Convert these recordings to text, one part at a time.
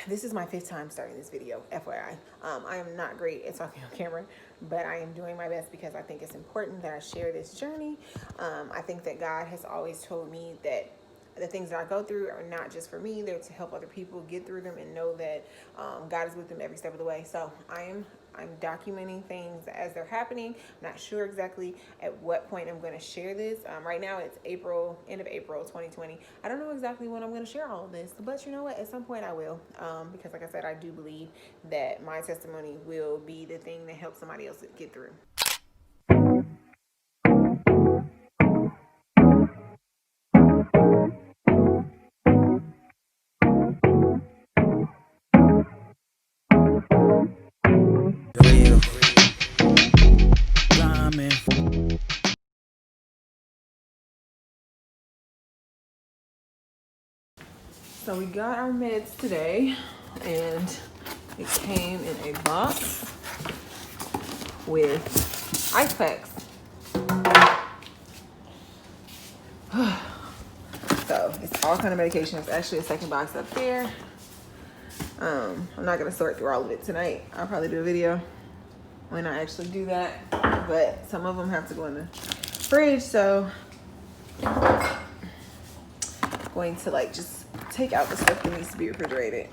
this is my 5th time starting this video, FYI. I am not great at talking on camera, but I am doing my best because I think it's important that I share this journey. I think that God has always told me that the things that I go through are not just for me, they're to help other people get through them and know that God is with them every step of the way. So I'm documenting things as they're happening. I'm not sure exactly at what point I'm going to share this. Right now it's end of April 2020. I don't know exactly when I'm going to share all of this, but you know what? At some point I will, because like I said, I do believe that my testimony will be the thing that helps somebody else get through. So we got our meds today, and it came in a box with ice packs. So it's all kind of medication. It's actually a second box up there. I'm not gonna sort through all of it tonight. I'll probably do a video when I actually do that, but some of them have to go in the fridge, so I'm going to like just take out the stuff that needs to be refrigerated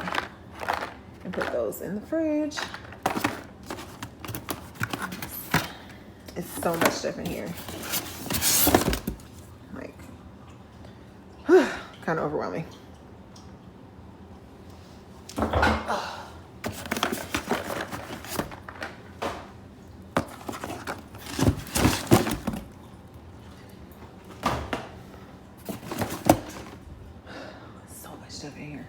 and put those in the fridge. It's so much stuff in here, like kind of overwhelming. Stuff in here.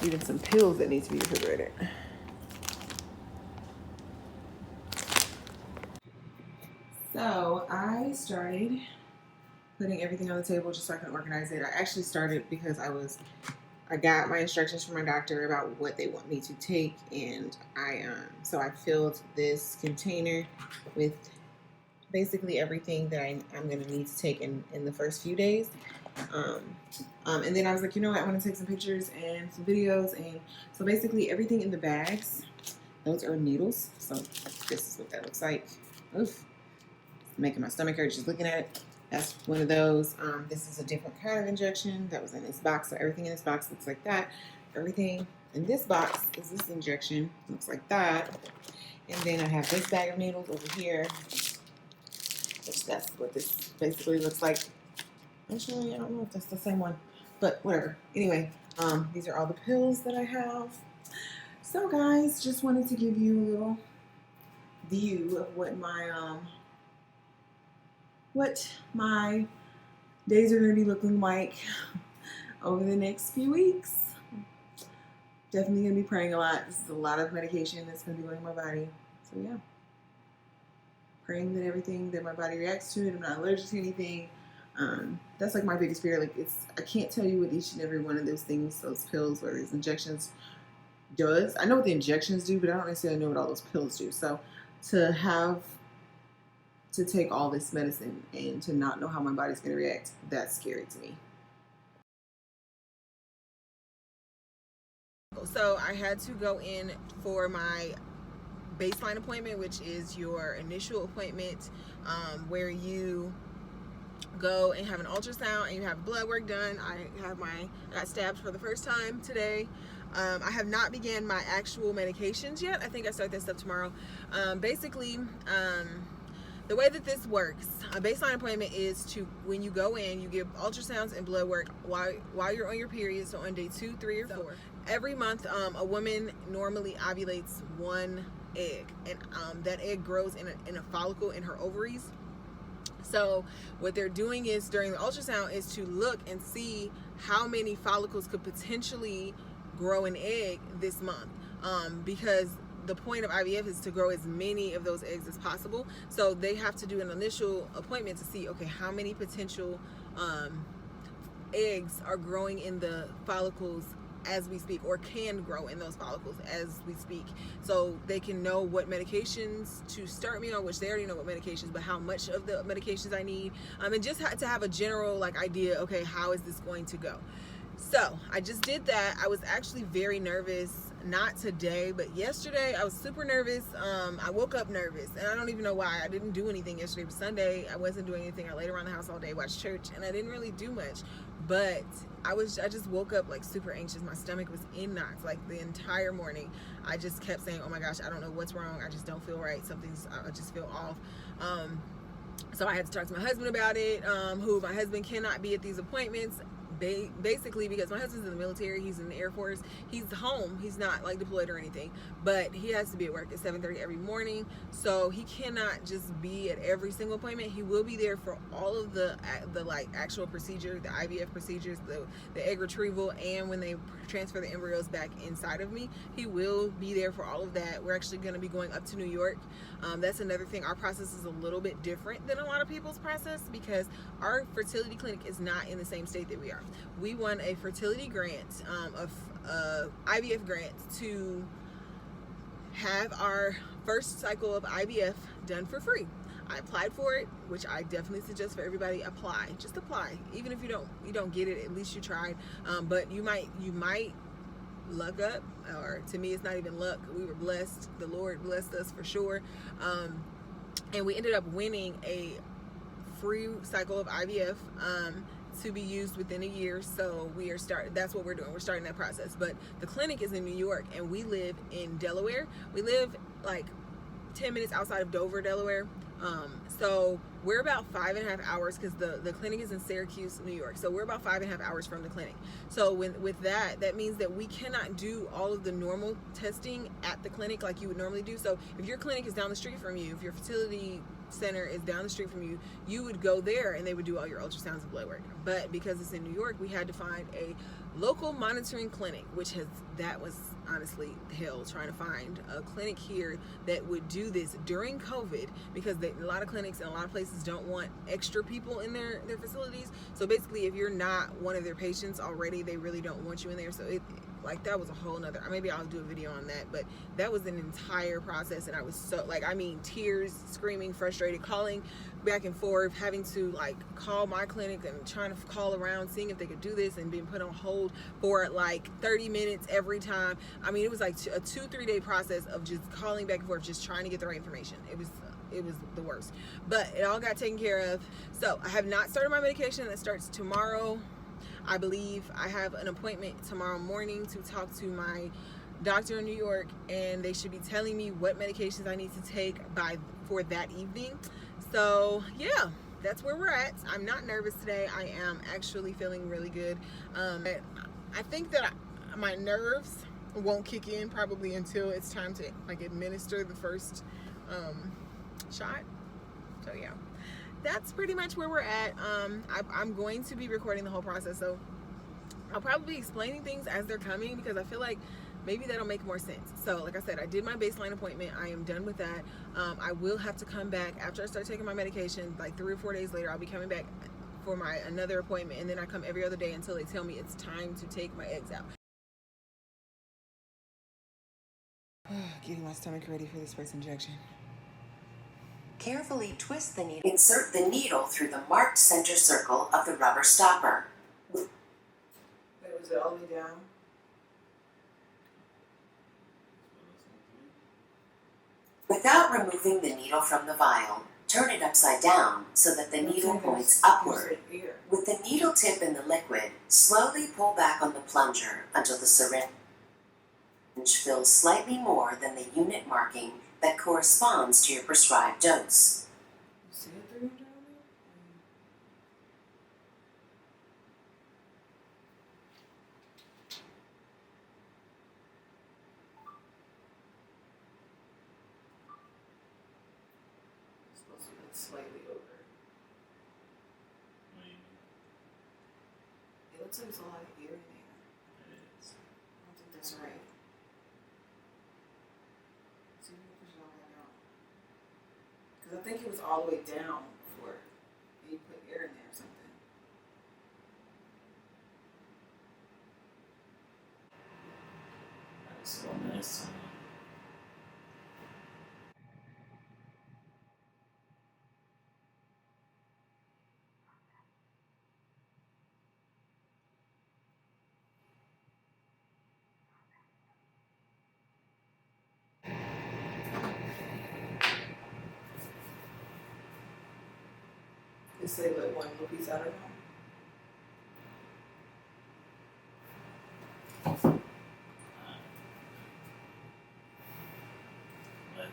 Even some pills that need to be refrigerated. So I started putting everything on the table just so I can organize it. I actually started because I got my instructions from my doctor about what they want me to take, and so I filled this container with basically everything that I'm going to need to take in the first few days. And then I was like, you know what, I want to take some pictures and some videos. And so basically everything in the bags, those are needles. So this is what that looks like. Oof, making my stomach hurt just looking at it. That's one of those. This is a different kind of injection that was in this box. So everything in this box looks like that. Everything in this box is this injection, looks like that. And then I have this bag of needles over here, which that's what this basically looks like. Actually, I don't know if that's the same one, but whatever. Anyway, these are all the pills that I have. So guys, just wanted to give you a little view of what my days are going to be looking like over the next few weeks. Definitely going to be praying a lot. This is a lot of medication that's going to be going in my body. So yeah, praying that my body reacts to it. I'm not allergic to anything. That's like my biggest fear. Like I can't tell you what each and every one of those things, those pills or these injections does. I know what the injections do, but I don't necessarily know what all those pills do. So to take all this medicine and to not know how my body's going to react, that's scary to me. So I had to go in for my baseline appointment, which is your initial appointment, where you go and have an ultrasound and you have blood work done. I got stabbed for the first time today. I have not began my actual medications yet. I think I start that stuff tomorrow. Basically, the way that this works, a baseline appointment is when you go in, you get ultrasounds and blood work while you're on your period, so on day 2, 3, or 4. Every month, a woman normally ovulates one egg, and that egg grows in a follicle in her ovaries. So what they're doing is during the ultrasound is to look and see how many follicles could potentially grow an egg this month, because the point of IVF is to grow as many of those eggs as possible. So they have to do an initial appointment to see, okay, how many potential eggs are growing in the follicles as we speak, or can grow in those follicles as we speak, so they can know what medications to start me on, which they already know what medications, but how much of the medications I need, and just to have a general idea, okay, how is this going to go. So I just did that. I was actually very nervous, not today, but yesterday I was super nervous. I woke up nervous, and I don't even know why. I didn't do anything yesterday. It was Sunday. I wasn't doing anything. I laid around the house all day, watched church, and I didn't really do much. But I just woke up like super anxious. My stomach was in knots like the entire morning. I just kept saying, "Oh my gosh, I don't know what's wrong. I just don't feel right. I just feel off." So I had to talk to my husband about it. Who my husband cannot be at these appointments. Basically because my husband's in the military, he's in the Air Force, he's home, he's not like deployed or anything, but he has to be at work at 7:30 every morning, so he cannot just be at every single appointment. He will be there for all of the like actual procedure, the IVF procedures, the egg retrieval, and when they transfer the embryos back inside of me, he will be there for all of that. We're actually going to be going up to New York. That's another thing. Our process is a little bit different than a lot of people's process because our fertility clinic is not in the same state that we are. We won a fertility grant, IVF grant, to have our first cycle of IVF done for free. I applied for it, which I definitely suggest for everybody. Apply. Just apply. Even if you don't get it, at least you tried. But you might luck up, or to me it's not even luck. We were blessed. The Lord blessed us for sure. And we ended up winning a free cycle of IVF to be used within a year. So that's what we're doing. We're starting that process. But the clinic is in New York and we live in Delaware. We live like 10 minutes outside of Dover, Delaware. So we're about 5.5 hours because the clinic is in Syracuse, New York. So we're about 5.5 hours from the clinic. So with that means that we cannot do all of the normal testing at the clinic like you would normally do. So if your clinic is down the street from you, if your fertility center is down the street from you, you would go there and they would do all your ultrasounds and blood work. But because it's in New York, we had to find a local monitoring clinic, that was honestly hell, trying to find a clinic here that would do this during COVID, because a lot of clinics and a lot of places don't want extra people in their facilities. So basically, if you're not one of their patients already, they really don't want you in there. So that was a whole nother, maybe I'll do a video on that, but that was an entire process. And I was so tears, screaming, frustrated, calling back and forth, having to call my clinic and trying to call around, seeing if they could do this, and being put on hold for 30 minutes every time. It was like a 2-3 day process of just calling back and forth, just trying to get the right information. It was the worst, but it all got taken care of. So I have not started my medication. That starts tomorrow. I believe I have an appointment tomorrow morning to talk to my doctor in New York, and they should be telling me what medications I need to take for that evening. So yeah, that's where we're at. I'm not nervous today. I am actually feeling really good. I think that my nerves won't kick in probably until it's time to administer the first shot. So yeah, that's pretty much where we're at. I'm going to be recording the whole process, so I'll probably be explaining things as they're coming, because I feel like maybe that'll make more sense. So like I said, I did my baseline appointment. I am done with that. I will have to come back after I start taking my medication, 3 or 4 days later. I'll be coming back for another appointment, and then I come every other day until they tell me it's time to take my eggs out. Getting my stomach ready for this first injection. Carefully twist the needle. Insert the needle through the marked center circle of the rubber stopper. Wait, was it all the way down? Without removing the needle from the vial, turn it upside down so that the needle points upward. With the needle tip in the liquid, slowly pull back on the plunger until the syringe fills slightly more than the unit marking that corresponds to your prescribed dose. See it through down there? It's supposed to be slightly over. It looks like there's a lot of air in there. I don't think that's right. Because I think it was all the way down before you put air in there or something. That is so nice. Just say like one little piece out of it.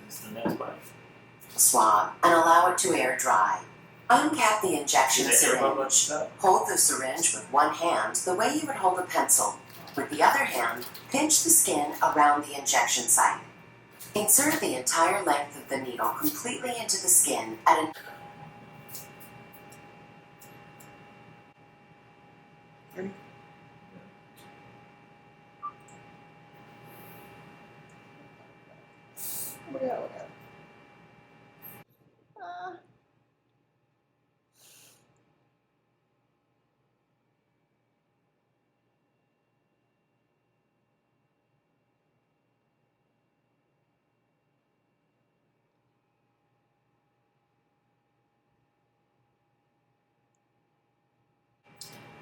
This is the next part. Swab and allow it to air dry. Uncap the injection Is it air bubble syringe. stuff? Hold the syringe with one hand the way you would hold a pencil. With the other hand, pinch the skin around the injection site. Insert the entire length of the needle completely into the skin at an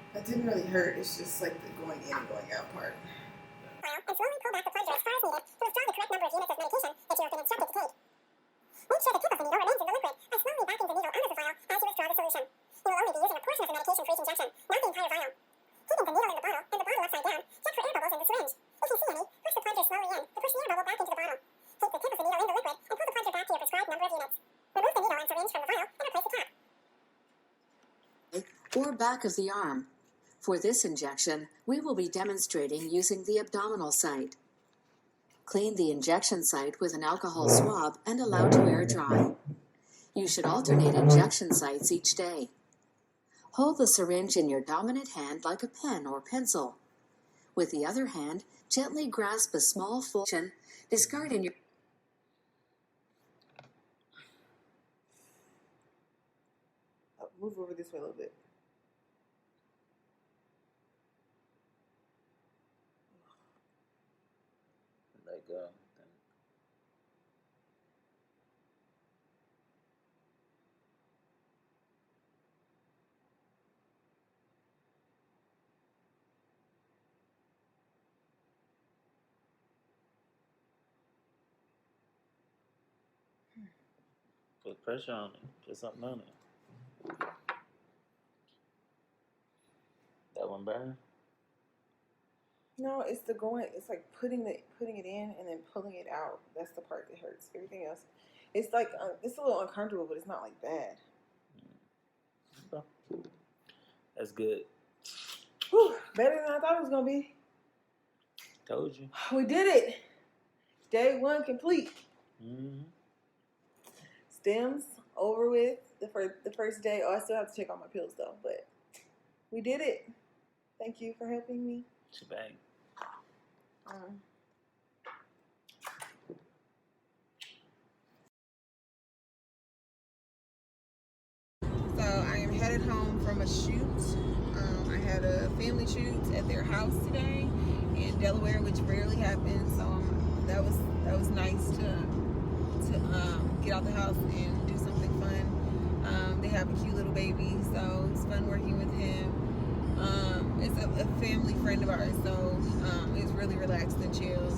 That didn't really hurt. It's just like the going in and going out part. And slowly pull back the plunger as far as needed to withdraw the correct number of units of medication that you have been instructed to take. Make sure the tip of the needle remains in the liquid by slowly backing the needle under the vial as you withdraw the solution. You will only be using a portion of the medication for each injection, not the entire vial. Keeping the needle in the bottle and the bottle upside down, check for air bubbles in the syringe. If you see any, push the plunger slowly in to push the air bubble back into the bottle. Take the tip of the needle in the liquid and pull the plunger back to your prescribed number of units. Remove the needle and syringe from the vial and replace the cap. Or back of the arm. For this injection, we will be demonstrating using the abdominal site. Clean the injection site with an alcohol swab and allow to air dry. You should alternate injection sites each day. Hold the syringe in your dominant hand like a pen or pencil. With the other hand, gently grasp a small portion, discard in your Move over this way a little bit. Let go. Put pressure on it. Put something on it. That one burn? No, it's the going. It's like putting it in and then pulling it out. That's the part that hurts. Everything else, it's like it's a little uncomfortable, but it's not like bad. That's good. Whew, better than I thought it was gonna be. Told you. We did it. Day 1 complete. Mm-hmm. Stems over with. The first day. Oh, I still have to check on my pills though, but we did it. Thank you for helping me. Shebang. So I am headed home from a shoot. I had a family shoot at their house today in Delaware, which rarely happens. So that was nice to get out the house and do something fun. They have a cute little baby, so it's fun working with him. It's a family friend of ours, so it's really relaxed and chill.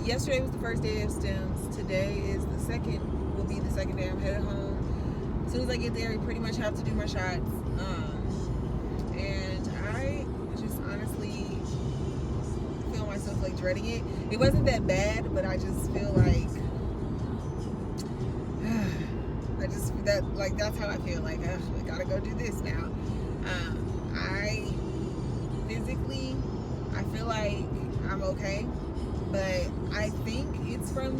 Yesterday was the first day of stems. Today will be the second day. I'm headed home. As soon as I get there, I pretty much have to do my shots. And I just honestly feel myself like dreading it. It wasn't that bad, but I just feel like that's how I feel. Like I gotta go do this now. I feel like I'm okay, but I think it's from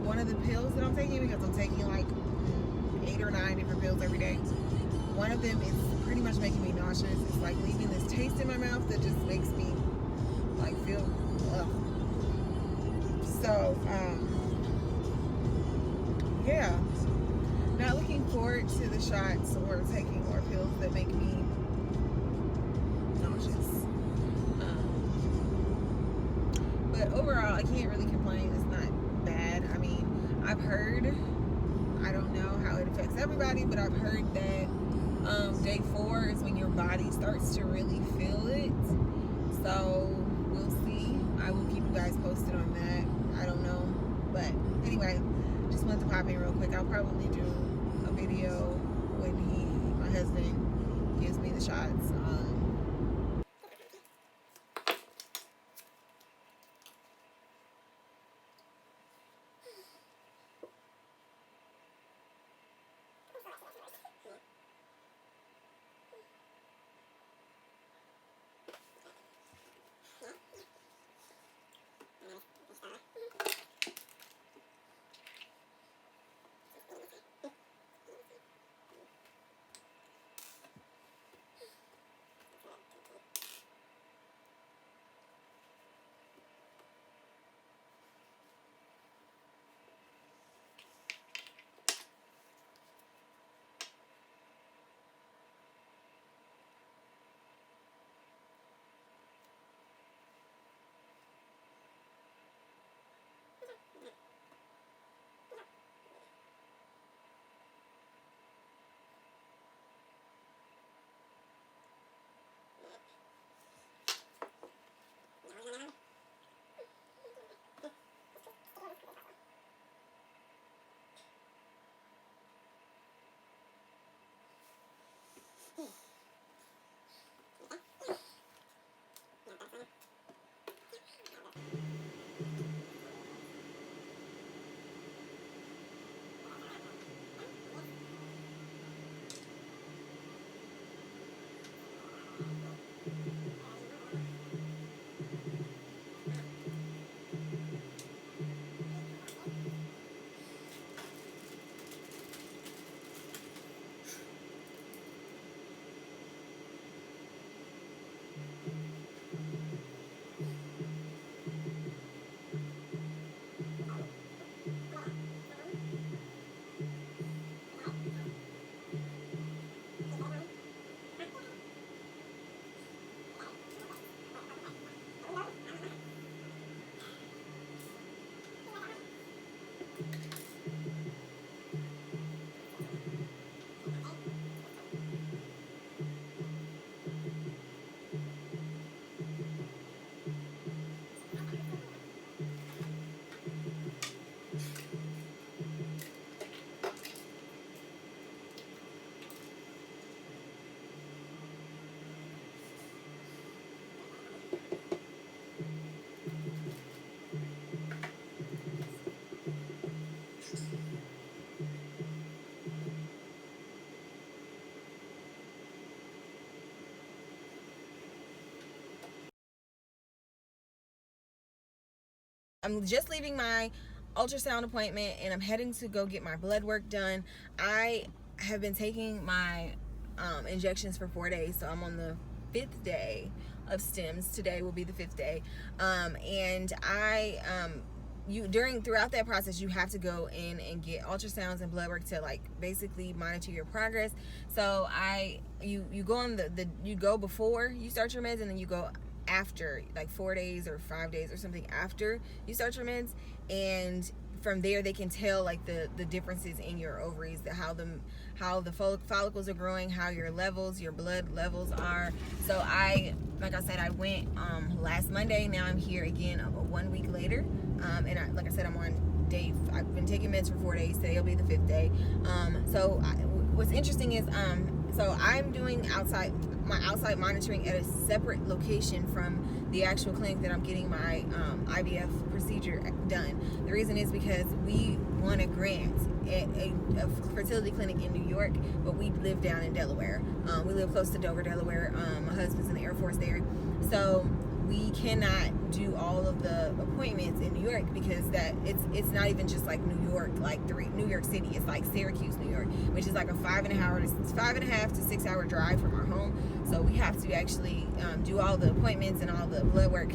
one of the pills that I'm taking, because I'm taking like 8 or 9 different pills every day. One of them is pretty much making me nauseous. It's like leaving this taste in my mouth that just makes me like feel so yeah, not looking forward to the shots or taking more pills that make me nauseous. But overall, I can't really complain. It's not bad. I mean, I've heard, I don't know how it affects everybody, but I've heard that day 4 is when your body starts to really feel it. So we'll see. I will keep you guys posted on that. I don't know. But anyway, just wanted to pop in real quick. I'll probably do video when my husband gives me the shots. I'm just leaving my ultrasound appointment and I'm heading to go get my blood work done. I have been taking my injections for 4 days, so I'm on the 5th day of stims. Today will be the 5th day, and throughout that process you have to go in and get ultrasounds and blood work to like basically monitor your progress. So you go on you go before you start your meds, and then you go after, like 4 days or 5 days or something after you start your meds, and from there they can tell like the differences in your ovaries, how the follicles are growing, how your blood levels are. So like I said, I went last Monday. Now I'm here again 1 week later, and like I said, I'm on I've been taking meds for 4 days. Today will be the 5th day. What's interesting is so I'm doing my outside monitoring at a separate location from the actual clinic that I'm getting my IVF procedure done. The reason is because we won a grant at a fertility clinic in New York, but we live down in Delaware. We live close to Dover, Delaware. My husband's in the Air Force there, so we cannot do all of the appointments in New York because it's not even just like New York, like New York City. It's like Syracuse, New York, which is like a 5.5 to 6 hour drive from our home. So we have to actually do all the appointments and all the blood work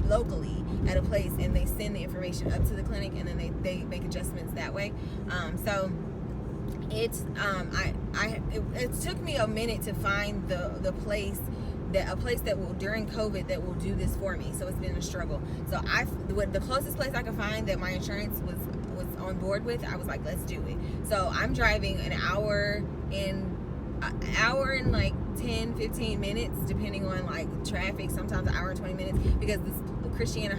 locally at a place, and they send the information up to the clinic, and then they make adjustments that way. So it's it took me a minute to find a place that will, during COVID, that will do this for me. So it's been a struggle. So the closest place I could find that my insurance was on board with, I was like, let's do it. So I'm driving an hour and like 10-15 minutes depending on like traffic, sometimes an hour and 20 minutes, because this Christiana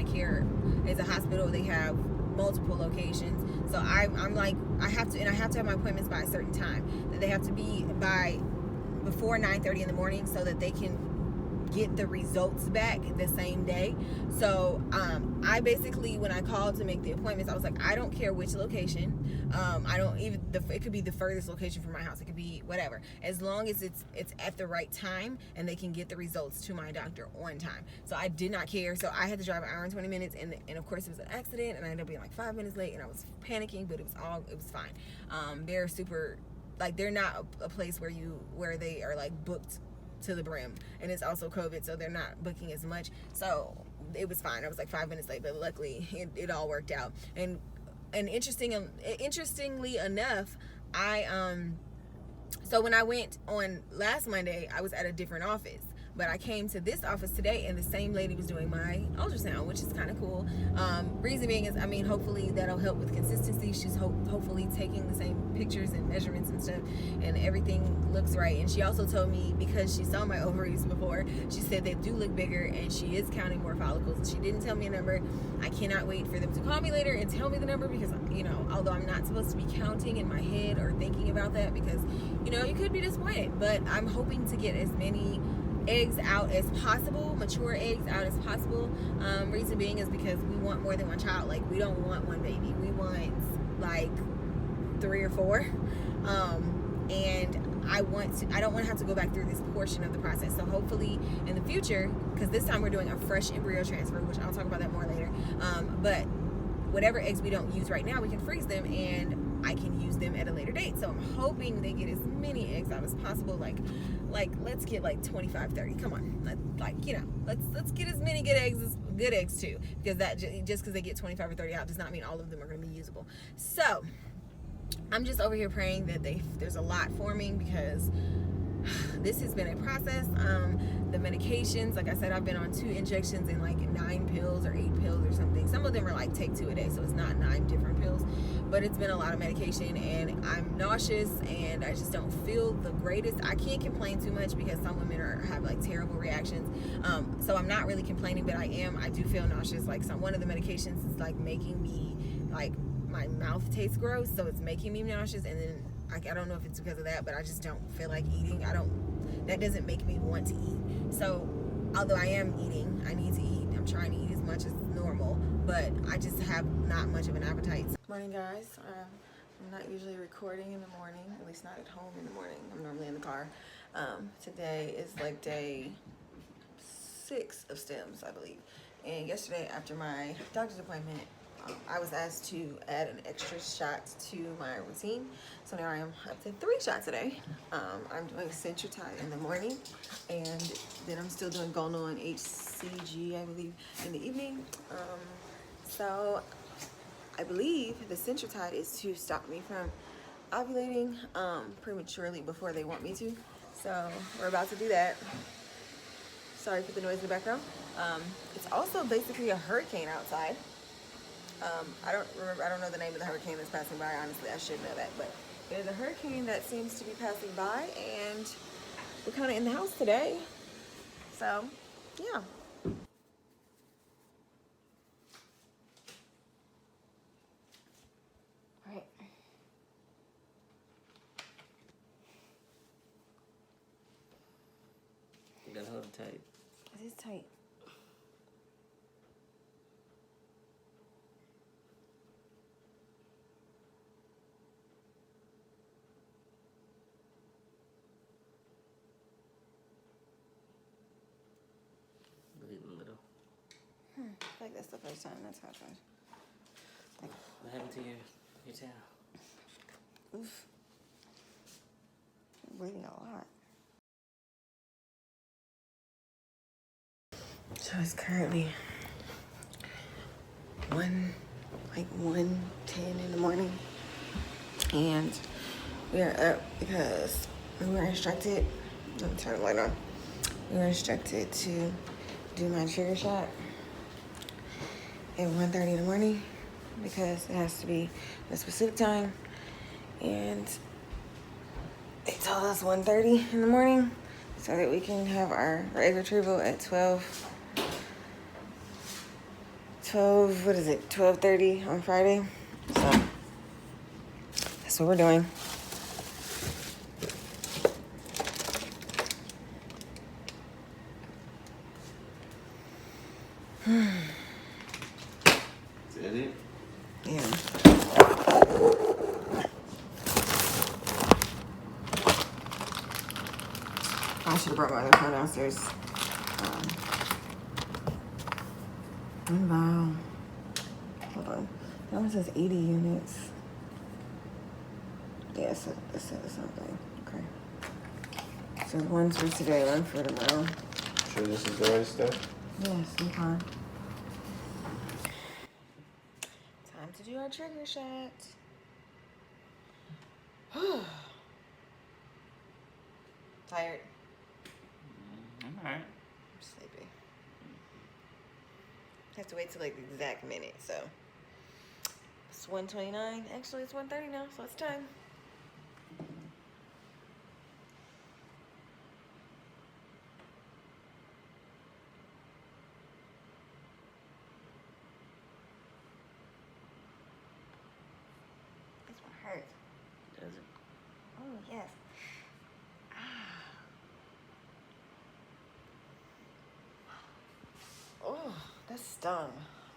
Care is a hospital. They have multiple locations. So I'm like, I have to have my appointments by a certain time. That they have to be by before 9:30 in the morning so that they can get the results back the same day. So I basically, when I called to make the appointments, I was like, I don't care which location. I don't even, it could be the furthest location from my house, it could be whatever, as long as it's at the right time and they can get the results to my doctor on time. So I did not care. So I had to drive an hour and 20 minutes, and of course it was an accident, and I ended up being like 5 minutes late, and I was panicking, but it was fine. They're super, like, they're not a place where they are like booked to the brim, and it's also COVID, so they're not booking as much. So it was fine. I was like 5 minutes late, but luckily it all worked out. And interestingly enough, so when I went on last Monday, I was at a different office, but I came to this office today, and the same lady was doing my ultrasound, which is kind of cool. Reason being is, I mean, hopefully that'll help with consistency. She's hopefully taking the same pictures and measurements and stuff, and everything looks right. And she also told me, because she saw my ovaries before, she said they do look bigger, and she is counting more follicles. And she didn't tell me a number. I cannot wait for them to call me later and tell me the number, because, you know, although I'm not supposed to be counting in my head or thinking about that, because, you know, you could be disappointed, but I'm hoping to get as many eggs out as possible, mature eggs out as possible. Reason being is because we want more than one child. Like, we don't want one baby, we want like 3 or 4. And I don't want to have to go back through this portion of the process. So hopefully in the future, because this time we're doing a fresh embryo transfer, which I'll talk about that more later, but whatever eggs we don't use right now, we can freeze them, and I can use them at a later date. So I'm hoping they get as many eggs out as possible. Like let's get like 25, 30. Come on, let's get as many good eggs too, because that just because they get 25 or 30 out does not mean all of them are going to be usable. So I'm just over here praying that there's a lot forming, because this has been a process. The medications, like I said, I've been on 2 injections and like 9 pills or 8 pills or something. Some of them are like take 2 a day, so it's not 9 different pills, but it's been a lot of medication, and I'm nauseous, and I just don't feel the greatest. I can't complain too much because some women have like terrible reactions. So I'm not really complaining, but I do feel nauseous. Like, one of the medications is like making me, like, my mouth tastes gross, so it's making me nauseous, and then I don't know if it's because of that, but I just don't feel like eating. That doesn't make me want to eat. So although I am eating, I need to eat. I'm trying to eat as much as normal, but I just have not much of an appetite. Morning, guys. I'm not usually recording in the morning, at least not at home in the morning. I'm normally in the car. Today is like day 6 of stems, I believe. And yesterday, after my doctor's appointment, I was asked to add an extra shot to my routine. So now I am up to 3 shots a day. I'm doing Centratide in the morning, and then I'm still doing Gono and HCG, I believe, in the evening. So I believe the Centratide is to stop me from ovulating prematurely before they want me to. So we're about to do that. Sorry for the noise in the background. It's also basically a hurricane outside. I don't know the name of the hurricane that's passing by. Honestly, I should know that, but there's a hurricane that seems to be passing by, and we're kind of in the house today. So, yeah. All right. You gotta hold it tight. It is tight. I feel like that's the first time that's happened. What happened to your towel? Oof. I'm bleeding a lot. So it's currently 1:10 in the morning, and we are up because we were instructed. Let me turn the light on. We were instructed to do my trigger shot at 1:30 in the morning because it has to be a specific time, and they told us 1:30 in the morning so that we can have our egg retrieval at 12 what is it, 12:30 on Friday. So that's what we're doing. Is that it? Yeah. I should have brought my other phone downstairs. Wow. Hold on. That one says 80 units. Yeah, so that's something. Okay. So one's for today, one for tomorrow. Sure this is the right stuff? Yes, okay. Time to do our trigger shot. Tired? Alright. I'm sleepy. Have to wait till like the exact minute, so it's 1:29. Actually, it's 1:30 now, so it's time. This one hurts. Does it? Oh yes. Oh, that stung.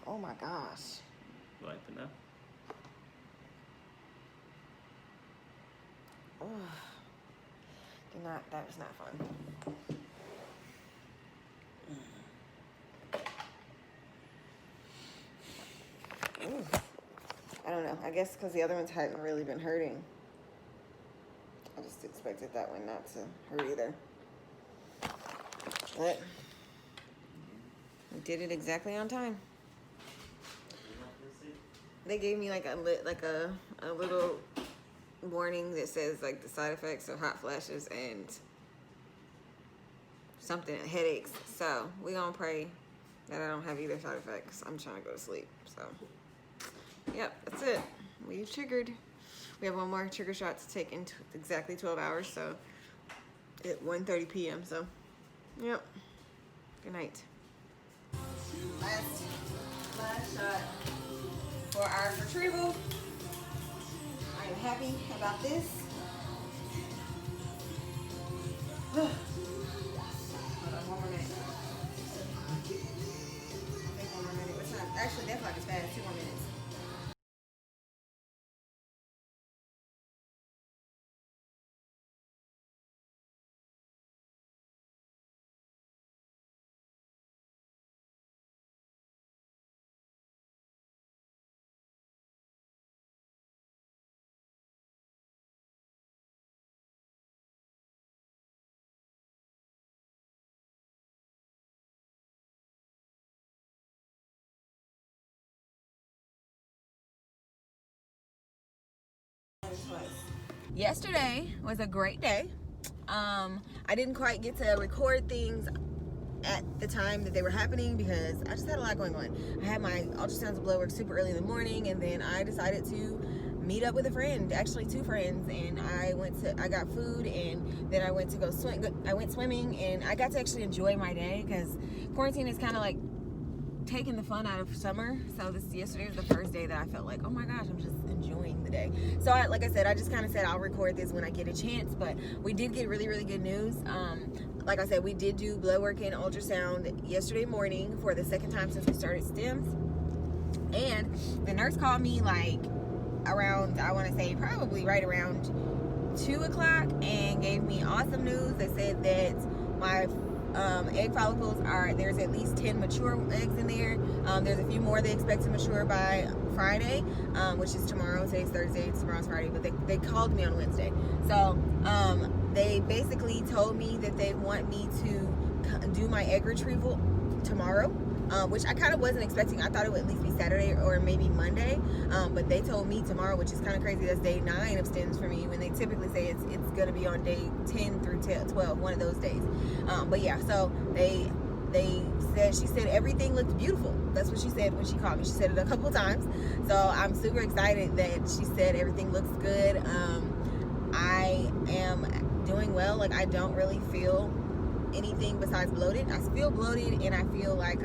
Oh my gosh. You like to know? Oh, that was not fun. Ooh. I don't know. I guess because the other ones hadn't really been hurting. I just expected that one not to hurt either. But we did it exactly on time. They gave me like a little warning that says like the side effects are hot flashes and something, headaches. So we gonna pray that I don't have either side effects. I'm trying to go to sleep. So yep, that's it. We've triggered. We have one more trigger shot to take in exactly 12 hours. So at 1:30 p.m. So yep. Good night. Last shot for our retrieval. I am happy about this. Hold on, one more minute. I think 1 more minute. What's up? Actually, that clock is fast. 2 more minutes. Yesterday was a great day. I didn't quite get to record things at the time that they were happening because I just had a lot going on. I had my ultrasounds and blood work super early in the morning, and then I decided to meet up with a friend, actually 2 friends, and I got food, and then I went to go swim. I went swimming, and I got to actually enjoy my day because quarantine is kind of like taking the fun out of summer. So yesterday was the first day that I felt like, oh my gosh, I'm just enjoying the day. So like I said, I just kind of said I'll record this when I get a chance, but we did get really, really good news. Like I said, we did do blood work and ultrasound yesterday morning for the 2nd time since we started STEMS. And the nurse called me like around, I want to say probably right around 2 o'clock and gave me awesome news. They said that my egg follicles there's at least 10 mature eggs in there. There's a few more they expect to mature by Friday, which is tomorrow. Today's Thursday, tomorrow's Friday, but they called me on Wednesday. So they basically told me that they want me to do my egg retrieval tomorrow, which I kind of wasn't expecting. I thought it would at least be Saturday or maybe Monday, but they told me tomorrow, which is kind of crazy. That's day 9 of STEMS for me, when they typically say it's going to be on day 10 through 12, one of those days. But yeah, so she said everything looked beautiful. That's what she said when she called me. She said it a couple times. So I'm super excited that she said everything looks good. I am doing well. Like, I don't really feel anything besides bloated. I feel bloated, and I feel like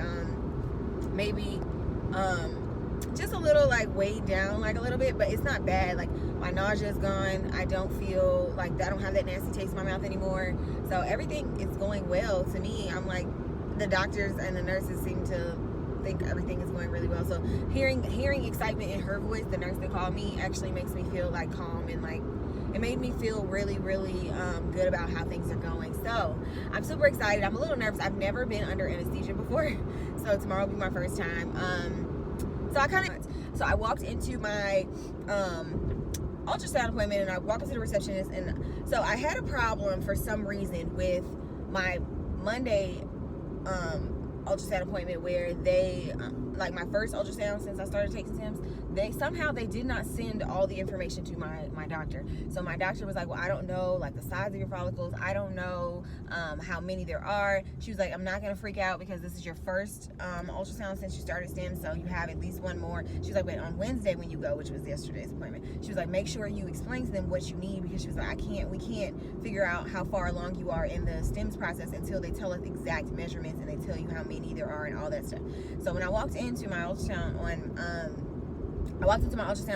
maybe Just a little like weighed down, like a little bit, but it's not bad. Like my nausea is gone. I don't feel like I don't have that nasty taste in my mouth anymore. So everything is going well to me. I'm like, the doctors and the nurses seem to think everything is going really well. So hearing excitement in her voice, the nurse that called me, actually makes me feel like calm, and like it made me feel really good about how things are going. So I'm super excited. I'm a little nervous. I've never been under anesthesia before, so tomorrow will be my first time. So I walked into my ultrasound appointment, and I walked into the receptionist, and so I had a problem for some reason with my Monday ultrasound appointment, where they like my first ultrasound since I started taking Sims, they did not send all the information to my doctor. So my doctor was like, well, I don't know like the size of your follicles, I don't know how many there are. She was like, I'm not gonna freak out because this is your first ultrasound since you started Sims, so you have at least one more. She was like, but on Wednesday when you go, which was yesterday's appointment, she was like, make sure you explain to them what you need, because she was like, we can't figure out how far along you are in the Stems process until they tell us exact measurements and they tell you how many there are and all that stuff. So when I walked into my ultrasound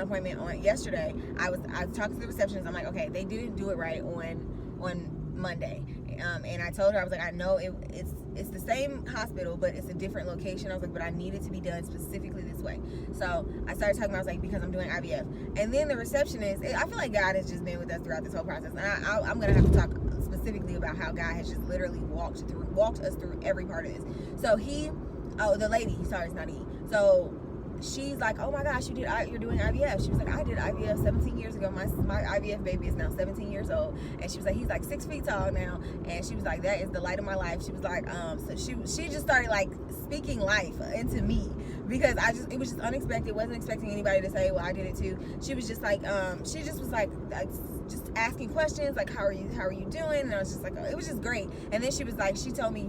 appointment on yesterday, I was talking to the receptionist. I'm like, okay, they didn't do it right on Monday, and I told her, I was like, I know it's the same hospital, but it's a different location. I was like, but I need it to be done specifically this way. So I started talking about, I was like, because I'm doing IVF. And then the receptionist, I feel like God has just been with us throughout this whole process, and I'm gonna have to talk specifically about how God has just literally walked us through every part of this. So the lady, sorry, it's not he. So she's like, oh my gosh, you're doing IVF. She was like, I did IVF 17 years ago. My IVF baby is now 17 years old. And she was like, he's like 6 feet tall now. And she was like, that is the light of my life. She was like, so she just started like speaking life into me, because it was just unexpected. Wasn't expecting anybody to say, well, I did it too. She was just like, she just was like just asking questions like, how are you doing? And I was just like, oh, it was just great. And then she was like, she told me,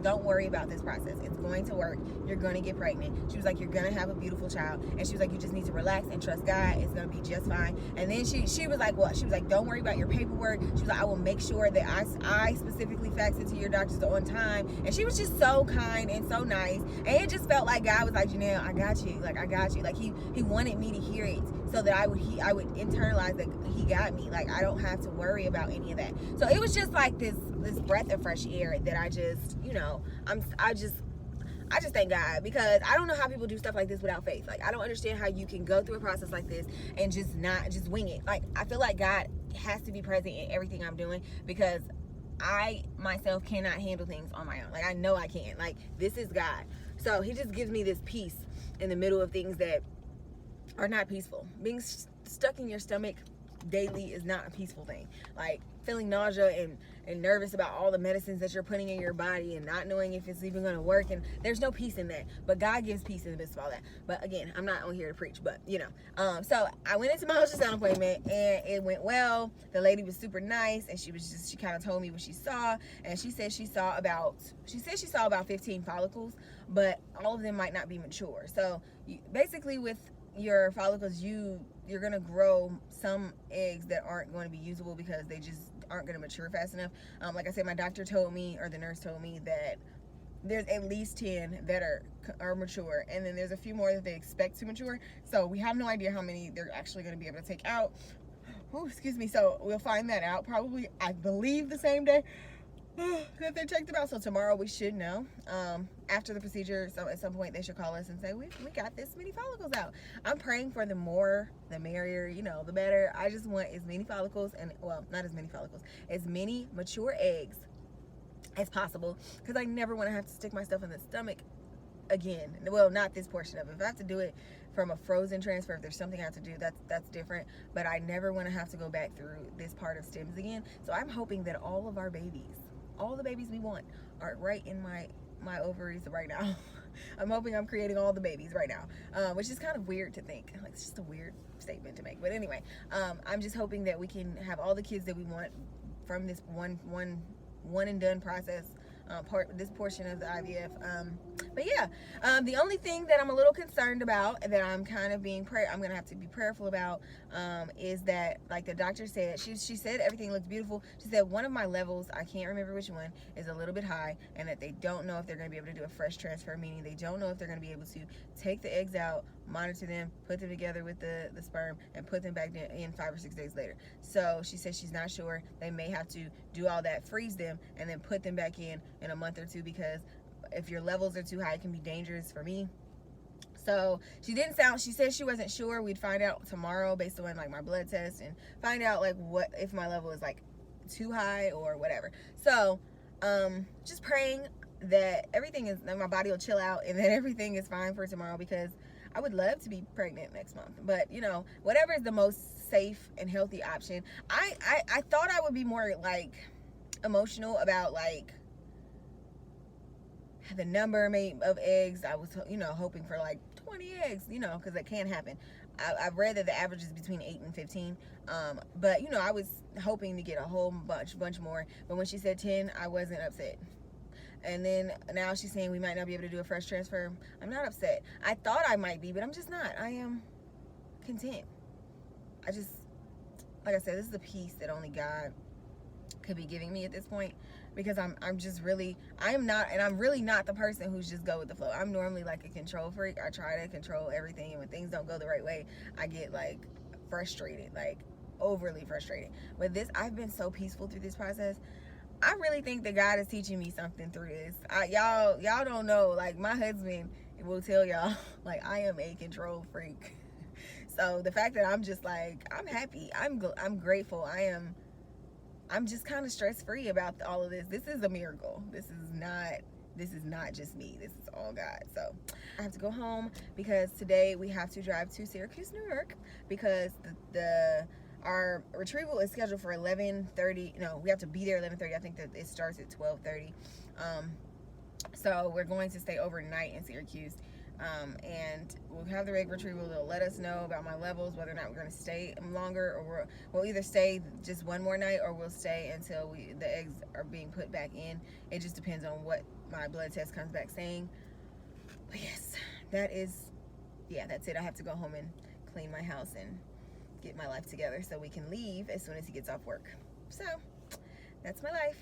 don't worry about this process. It's going to work. You're going to get pregnant. She was like, you're going to have a beautiful child. And she was like, you just need to relax and trust God. It's going to be just fine. And then she was like, what? She was like, don't worry about your paperwork. She was like, I will make sure that I specifically fax it to your doctors on time. And she was just so kind and so nice. And it just felt like God was like, Janelle, I got you. Like, I got you. Like he wanted me to hear it so that I would internalize that he got me. Like, I don't have to worry about any of that. So it was just like this breath of fresh air that I just, I just thank God, because I don't know how people do stuff like this without faith. Like, I don't understand how you can go through a process like this and just wing it. Like, I feel like God has to be present in everything I'm doing, because I myself cannot handle things on my own. Like, I know I can't. Like, this is God. So he just gives me this peace in the middle of things that are not peaceful. Being stuck in your stomach daily is not a peaceful thing. Like, feeling nausea and nervous about all the medicines that you're putting in your body and not knowing if it's even going to work, and there's no peace in that. But God gives peace in the midst of all that. But again, I'm not on here to preach, but so I went into my ultrasound appointment and it went well. The lady was super nice, and she kind of told me what she saw, and she said she saw about 15 follicles, but all of them might not be mature. So basically with your follicles, you're gonna grow some eggs that aren't going to be usable because they just aren't going to mature fast enough. Like I said, my doctor told me, or the nurse told me, that there's at least 10 that are mature, and then there's a few more that they expect to mature. So we have no idea how many they're actually going to be able to take out. Oh, excuse me. So we'll find that out probably, I believe, the same day that they checked them out. So tomorrow we should know. After the procedure, so at some point they should call us and say, we got this many follicles out. I'm praying for the more the merrier, the better. I just want as many follicles, and well, not as many follicles, as many mature eggs as possible, because I never want to have to stick my stuff in the stomach again. Well, not this portion of it. If I have to do it from a frozen transfer, if there's something I have to do, that's different. But I never want to have to go back through this part of Stems again. So I'm hoping that all of our babies, all the babies we want, are right in my ovaries right now. I'm hoping I'm creating all the babies right now, which is kind of weird to think. Like, it's just a weird statement to make. But anyway, I'm just hoping that we can have all the kids that we want from this one and done process, this portion of the IVF. But yeah, the only thing that I'm a little concerned about, that I'm kind of I'm gonna have to be prayerful about, is that, like the doctor said, she said everything looks beautiful. She said one of my levels, I can't remember which one, is a little bit high, and that they don't know if they're gonna be able to do a fresh transfer, meaning they don't know if they're gonna be able to take the eggs out, monitor them, put them together with the sperm, and put them back in 5 or 6 days later. So she said she's not sure. They may have to do all that, freeze them, and then put them back in a month or two, because if your levels are too high, it can be dangerous for me. So she said she wasn't sure. We'd find out tomorrow based on like my blood test, and find out like what if my level is like too high or whatever. So just praying that my body will chill out, and that everything is fine for tomorrow, because I would love to be pregnant next month. But whatever is the most safe and healthy option. I thought I would be more like emotional about like the number of eggs. I was hoping for like 20 eggs, because that can happen. I've read that the average is between 8 and 15, but I was hoping to get a whole bunch more. But when she said 10, I wasn't upset. And then now she's saying we might not be able to do a fresh transfer. I'm not upset. I thought I might be, but I'm just not. I am content. Like I said, this is the peace that only God could be giving me at this point, because I'm really not the person who's just go with the flow. I'm normally like a control freak. I try to control everything, and when things don't go the right way, I get like frustrated, like overly frustrated. With this, I've been so peaceful through this process. I really think that God is teaching me something through this. Y'all don't know, like my husband will tell y'all, like I am a control freak. So the fact that I'm just like, I'm happy, I'm grateful, I'm just kind of stress-free about all of this. This is a miracle. This is not just me. This is all God. So I have to go home, because today we have to drive to Syracuse, New York, because our retrieval is scheduled for 11:30. No, we have to be there 11:30. I think that it starts at 12:30. So we're going to stay overnight in Syracuse. And we'll have the egg retrieval. They'll let us know about my levels, whether or not we're going to stay longer, or we'll either stay just one more night, or we'll stay until the eggs are being put back in. It just depends on what my blood test comes back saying. But yes, that's it. I have to go home and clean my house and get my life together so we can leave as soon as he gets off work. So that's my life.